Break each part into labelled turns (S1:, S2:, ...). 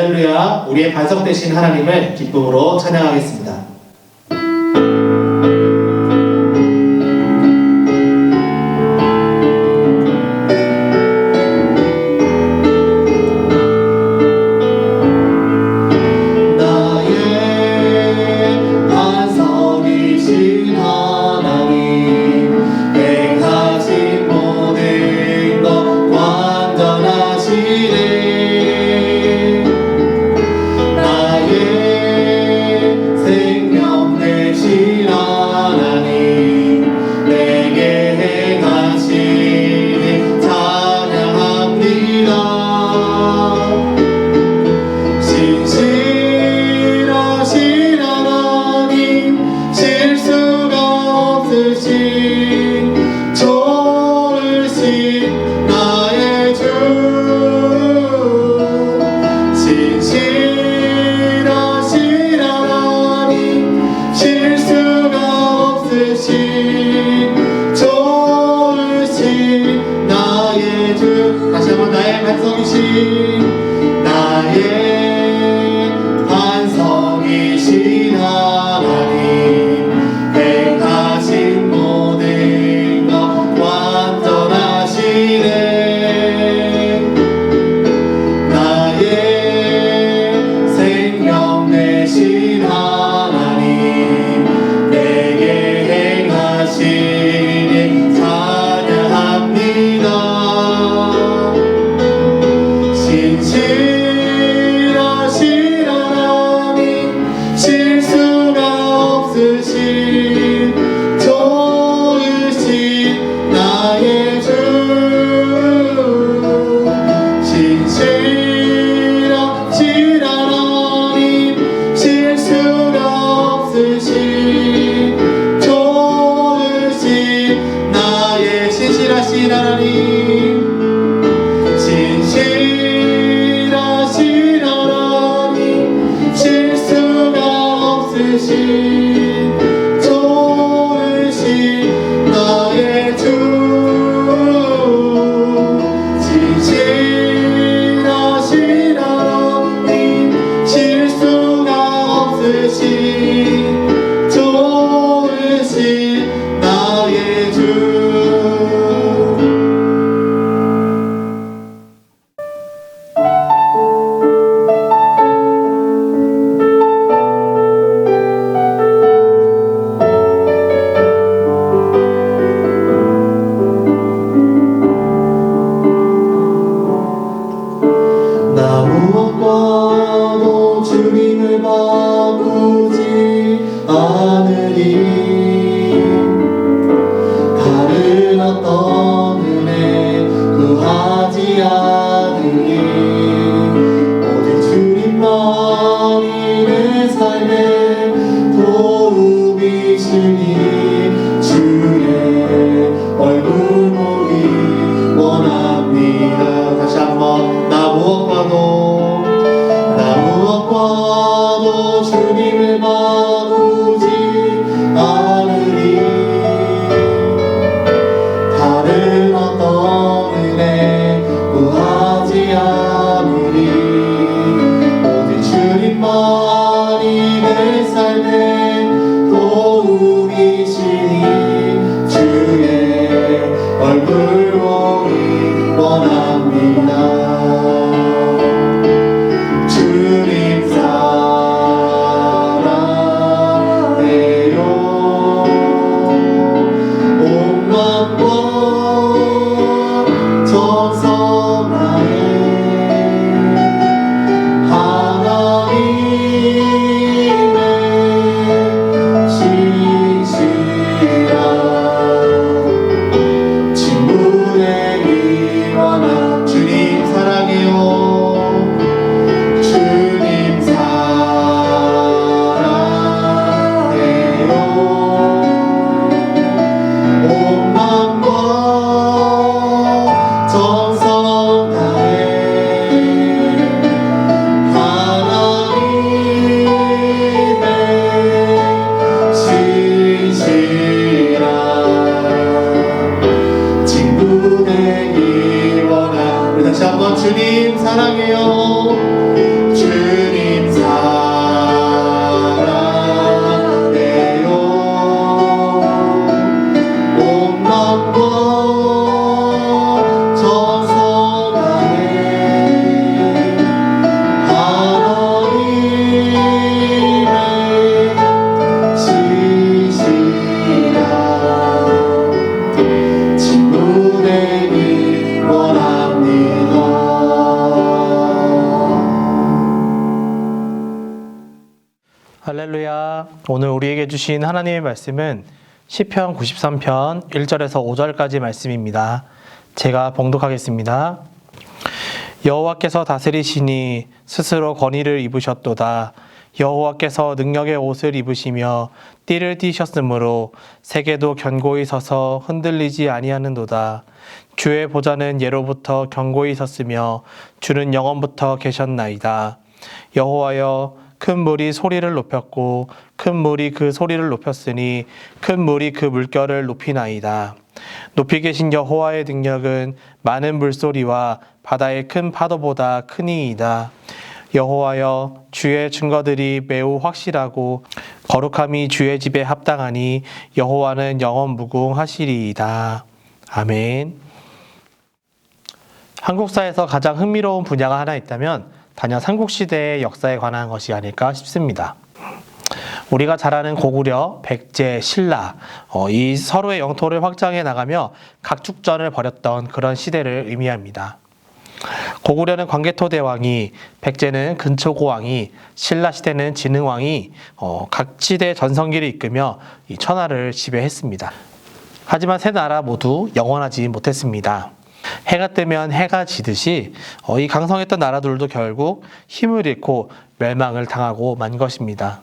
S1: 할렐루야, 우리의 반석 되신 하나님을 기쁨으로 찬양하겠습니다.
S2: 주님 사랑해요. 할렐루야. 오늘 우리에게 주신 하나님의 말씀은 시편 93편 1절에서 5절까지 말씀입니다. 제가 봉독하겠습니다. 여호와께서 다스리시니 스스로 권위를 입으셨도다. 여호와께서 능력의 옷을 입으시며 띠를 띠셨으므로 세계도 견고히 서서 흔들리지 아니하는도다. 주의 보좌는 예로부터 견고히 섰으며 주는 영원부터 계셨나이다. 여호와여, 큰 물이 소리를 높였고 큰 물이 그 소리를 높였으니 큰 물이 그 물결을 높이나이다. 높이 계신 여호와의 능력은 많은 물소리와 바다의 큰 파도보다 크니이다. 여호와여, 주의 증거들이 매우 확실하고 거룩함이 주의 집에 합당하니 여호와는 영원 무궁하시리이다. 아멘. 한국사에서 가장 흥미로운 분야가 하나 있다면 단연 삼국시대의 역사에 관한 것이 아닐까 싶습니다. 우리가 잘 아는 고구려, 백제, 신라, 이 서로의 영토를 확장해 나가며 각축전을 벌였던 그런 시대를 의미합니다. 고구려는 광개토대왕이, 백제는 근초고왕이, 신라 시대는 진흥왕이 각 시대 전성기를 이끌며 이 천하를 지배했습니다. 하지만 세 나라 모두 영원하지 못했습니다. 해가 뜨면 해가 지듯이 이 강성했던 나라들도 결국 힘을 잃고 멸망을 당하고 만 것입니다.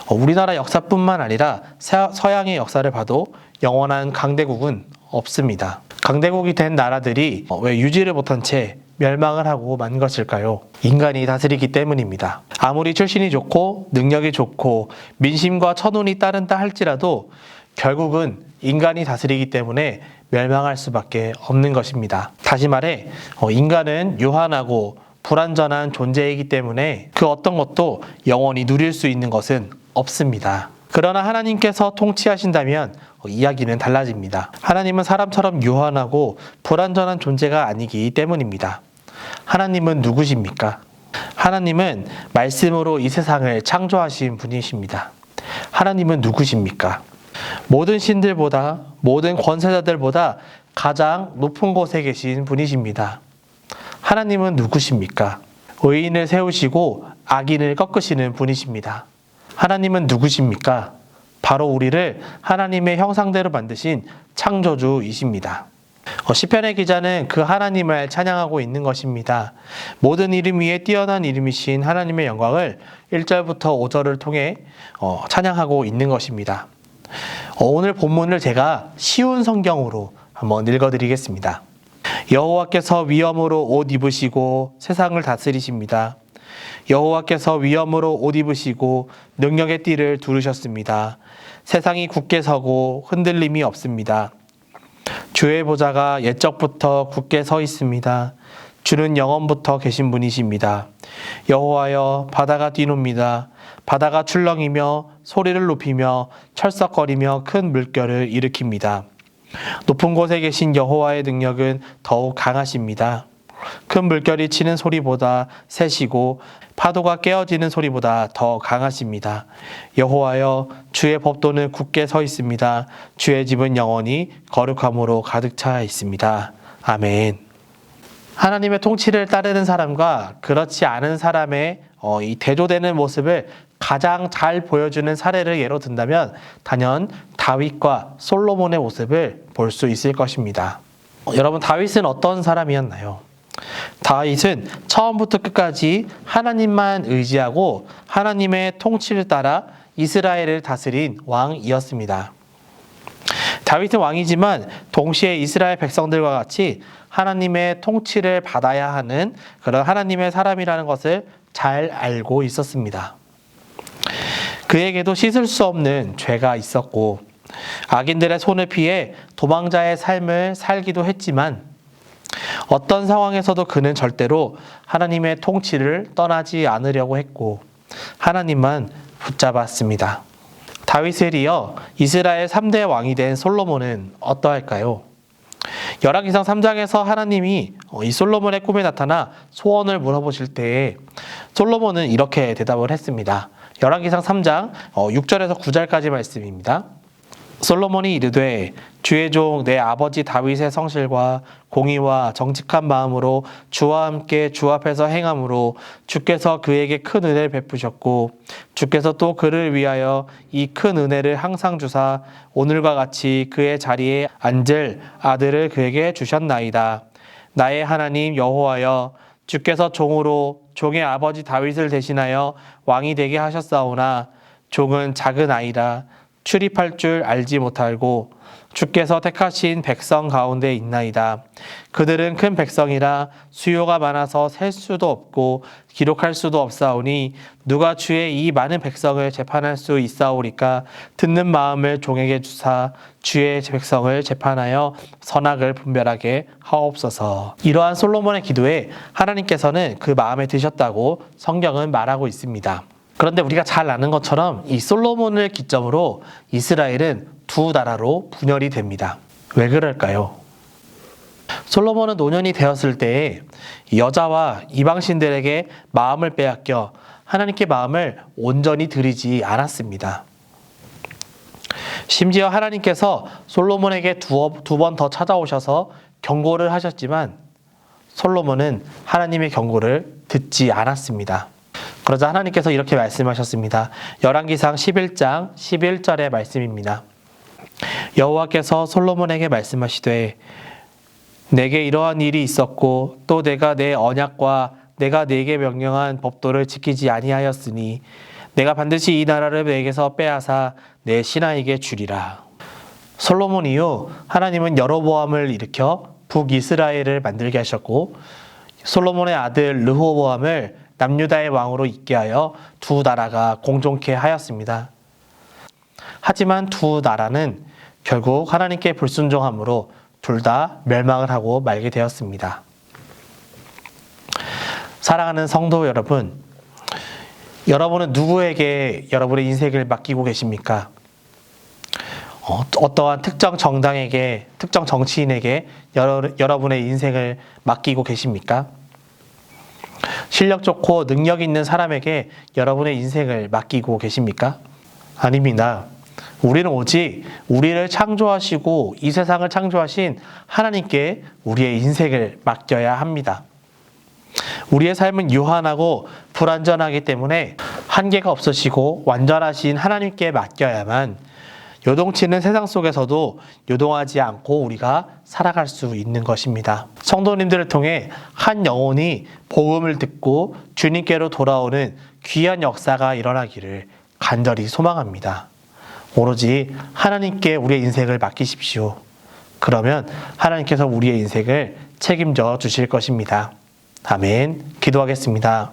S2: 우리나라 역사뿐만 아니라 서양의 역사를 봐도 영원한 강대국은 없습니다. 강대국이 된 나라들이 왜 유지를 못한 채 멸망을 하고 만 것일까요? 인간이 다스리기 때문입니다. 아무리 출신이 좋고 능력이 좋고 민심과 천운이 따른다 할지라도 결국은 인간이 다스리기 때문에 멸망할 수밖에 없는 것입니다. 다시 말해 인간은 유한하고 불완전한 존재이기 때문에 그 어떤 것도 영원히 누릴 수 있는 것은 없습니다. 그러나 하나님께서 통치하신다면 이야기는 달라집니다. 하나님은 사람처럼 유한하고 불완전한 존재가 아니기 때문입니다. 하나님은 누구십니까? 하나님은 말씀으로 이 세상을 창조하신 분이십니다. 하나님은 누구십니까? 모든 신들보다, 모든 권세자들보다 가장 높은 곳에 계신 분이십니다. 하나님은 누구십니까? 의인을 세우시고 악인을 꺾으시는 분이십니다. 하나님은 누구십니까? 바로 우리를 하나님의 형상대로 만드신 창조주이십니다. 시편의 기자는 그 하나님을 찬양하고 있는 것입니다. 모든 이름 위에 뛰어난 이름이신 하나님의 영광을 1절부터 5절을 통해 찬양하고 있는 것입니다. 오늘 본문을 제가 쉬운 성경으로 한번 읽어드리겠습니다. 여호와께서 위엄으로 옷 입으시고 세상을 다스리십니다. 여호와께서 위엄으로 옷 입으시고 능력의 띠를 두르셨습니다. 세상이 굳게 서고 흔들림이 없습니다. 주의 보좌가 옛적부터 굳게 서 있습니다. 주는 영원부터 계신 분이십니다. 여호와여, 바다가 뛰놉니다. 바다가 출렁이며 소리를 높이며 철썩거리며 큰 물결을 일으킵니다. 높은 곳에 계신 여호와의 능력은 더욱 강하십니다. 큰 물결이 치는 소리보다 세시고 파도가 깨어지는 소리보다 더 강하십니다. 여호와여, 주의 법도는 굳게 서 있습니다. 주의 집은 영원히 거룩함으로 가득 차 있습니다. 아멘. 하나님의 통치를 따르는 사람과 그렇지 않은 사람의 이 대조되는 모습을 가장 잘 보여주는 사례를 예로 든다면 단연 다윗과 솔로몬의 모습을 볼 수 있을 것입니다. 여러분, 다윗은 어떤 사람이었나요? 다윗은 처음부터 끝까지 하나님만 의지하고 하나님의 통치를 따라 이스라엘을 다스린 왕이었습니다. 다윗은 왕이지만 동시에 이스라엘 백성들과 같이 하나님의 통치를 받아야 하는 그런 하나님의 사람이라는 것을 잘 알고 있었습니다. 그에게도 씻을 수 없는 죄가 있었고 악인들의 손을 피해 도망자의 삶을 살기도 했지만 어떤 상황에서도 그는 절대로 하나님의 통치를 떠나지 않으려고 했고 하나님만 붙잡았습니다. 다윗을 이어 이스라엘 3대 왕이 된 솔로몬은 어떠할까요? 열왕기상 3장에서 하나님이 이 솔로몬의 꿈에 나타나 소원을 물어보실 때에 솔로몬은 이렇게 대답을 했습니다. 열왕기상 3장 6절에서 9절까지 말씀입니다. 솔로몬이 이르되 주의 종 내 아버지 다윗의 성실과 공의와 정직한 마음으로 주와 함께 주 앞에서 행함으로 주께서 그에게 큰 은혜를 베푸셨고 주께서 또 그를 위하여 이 큰 은혜를 항상 주사 오늘과 같이 그의 자리에 앉을 아들을 그에게 주셨나이다. 나의 하나님 여호와여 주께서 종으로 종의 아버지 다윗을 대신하여 왕이 되게 하셨사오나 종은 작은 아이라 출입할 줄 알지 못하고 주께서 택하신 백성 가운데 있나이다. 그들은 큰 백성이라 수요가 많아서 셀 수도 없고 기록할 수도 없사오니 누가 주의 이 많은 백성을 재판할 수 있사오리까. 듣는 마음을 종에게 주사 주의 백성을 재판하여 선악을 분별하게 하옵소서. 이러한 솔로몬의 기도에 하나님께서는 그 마음에 드셨다고 성경은 말하고 있습니다. 그런데 우리가 잘 아는 것처럼 이 솔로몬을 기점으로 이스라엘은 두 나라로 분열이 됩니다. 왜 그럴까요? 솔로몬은 노년이 되었을 때에 여자와 이방신들에게 마음을 빼앗겨 하나님께 마음을 온전히 드리지 않았습니다. 심지어 하나님께서 솔로몬에게 두 번 더 찾아오셔서 경고를 하셨지만 솔로몬은 하나님의 경고를 듣지 않았습니다. 그러자 하나님께서 이렇게 말씀하셨습니다. 열왕기상 11장 11절의 말씀입니다. 여호와께서 솔로몬에게 말씀하시되 내게 이러한 일이 있었고 또 내가 내 언약과 내가 네게 명령한 법도를 지키지 아니하였으니 내가 반드시 이 나라를 내게서 빼앗아 내 신하에게 주리라. 솔로몬 이후 하나님은 여로보암을 일으켜 북이스라엘을 만들게 하셨고 솔로몬의 아들 르호보암을 남유다의 왕으로 있게 하여 두 나라가 공존케 하였습니다. 하지만 두 나라는 결국 하나님께 불순종함으로 둘 다 멸망을 하고 말게 되었습니다. 사랑하는 성도 여러분, 여러분은 누구에게 여러분의 인생을 맡기고 계십니까? 어떠한 특정 정당에게, 특정 정치인에게 여러분의 인생을 맡기고 계십니까? 실력 좋고 능력 있는 사람에게 여러분의 인생을 맡기고 계십니까? 아닙니다. 우리는 오직 우리를 창조하시고 이 세상을 창조하신 하나님께 우리의 인생을 맡겨야 합니다. 우리의 삶은 유한하고 불완전하기 때문에 한계가 없으시고 완전하신 하나님께 맡겨야만 요동치는 세상 속에서도 요동하지 않고 우리가 살아갈 수 있는 것입니다. 성도님들을 통해 한 영혼이 복음을 듣고 주님께로 돌아오는 귀한 역사가 일어나기를 간절히 소망합니다. 오로지 하나님께 우리의 인생을 맡기십시오. 그러면 하나님께서 우리의 인생을 책임져 주실 것입니다. 아멘. 기도하겠습니다.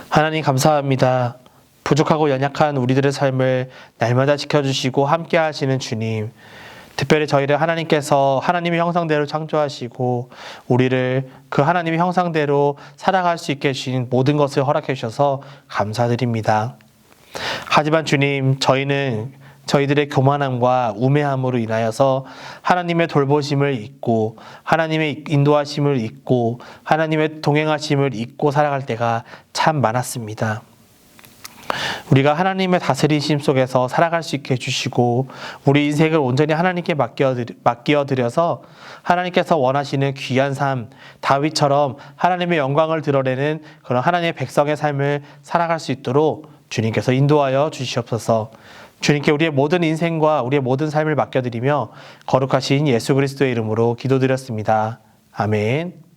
S2: 하나님 감사합니다. 부족하고 연약한 우리들의 삶을 날마다 지켜주시고 함께 하시는 주님, 특별히 저희를 하나님께서 하나님의 형상대로 창조하시고 우리를 그 하나님의 형상대로 살아갈 수 있게 해주신 모든 것을 허락해 주셔서 감사드립니다. 하지만 주님, 저희는 저희들의 교만함과 우매함으로 인하여서 하나님의 돌보심을 잊고 하나님의 인도하심을 잊고 하나님의 동행하심을 잊고 살아갈 때가 참 많았습니다. 우리가 하나님의 다스리심 속에서 살아갈 수 있게 해주시고 우리 인생을 온전히 하나님께 맡겨드려서 하나님께서 원하시는 귀한 삶, 다윗처럼 하나님의 영광을 드러내는 그런 하나님의 백성의 삶을 살아갈 수 있도록 주님께서 인도하여 주시옵소서. 주님께 우리의 모든 인생과 우리의 모든 삶을 맡겨드리며 거룩하신 예수 그리스도의 이름으로 기도드렸습니다. 아멘.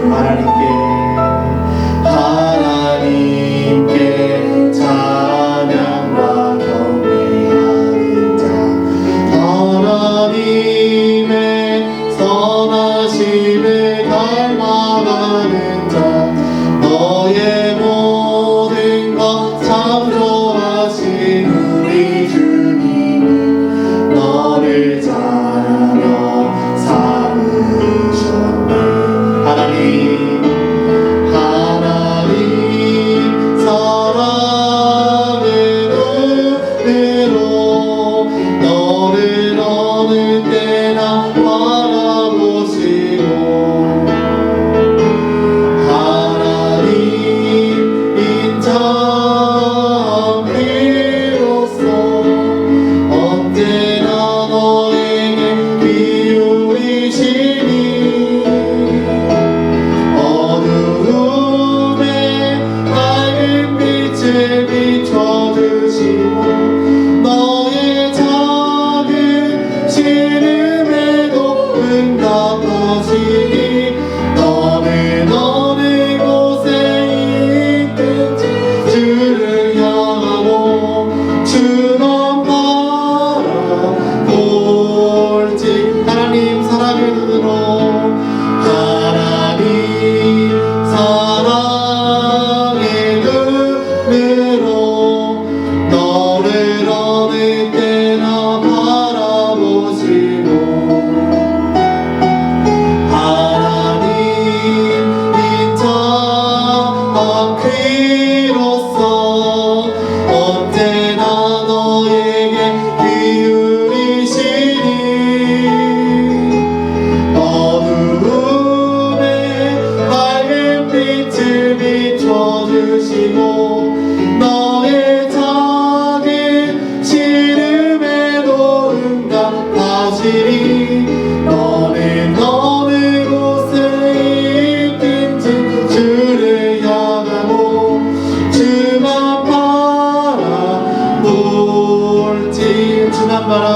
S1: 하나님께 어느 때나 바라보시고 하나님 인자한 귀로서 언제나 너에게 기울이시니 어두움에 밝은 빛을 비춰주시고 너의 작은 시름에도 응답하시니 너는 어느 곳에 있든지 주를 향하고 주만 바라볼지 주만 바라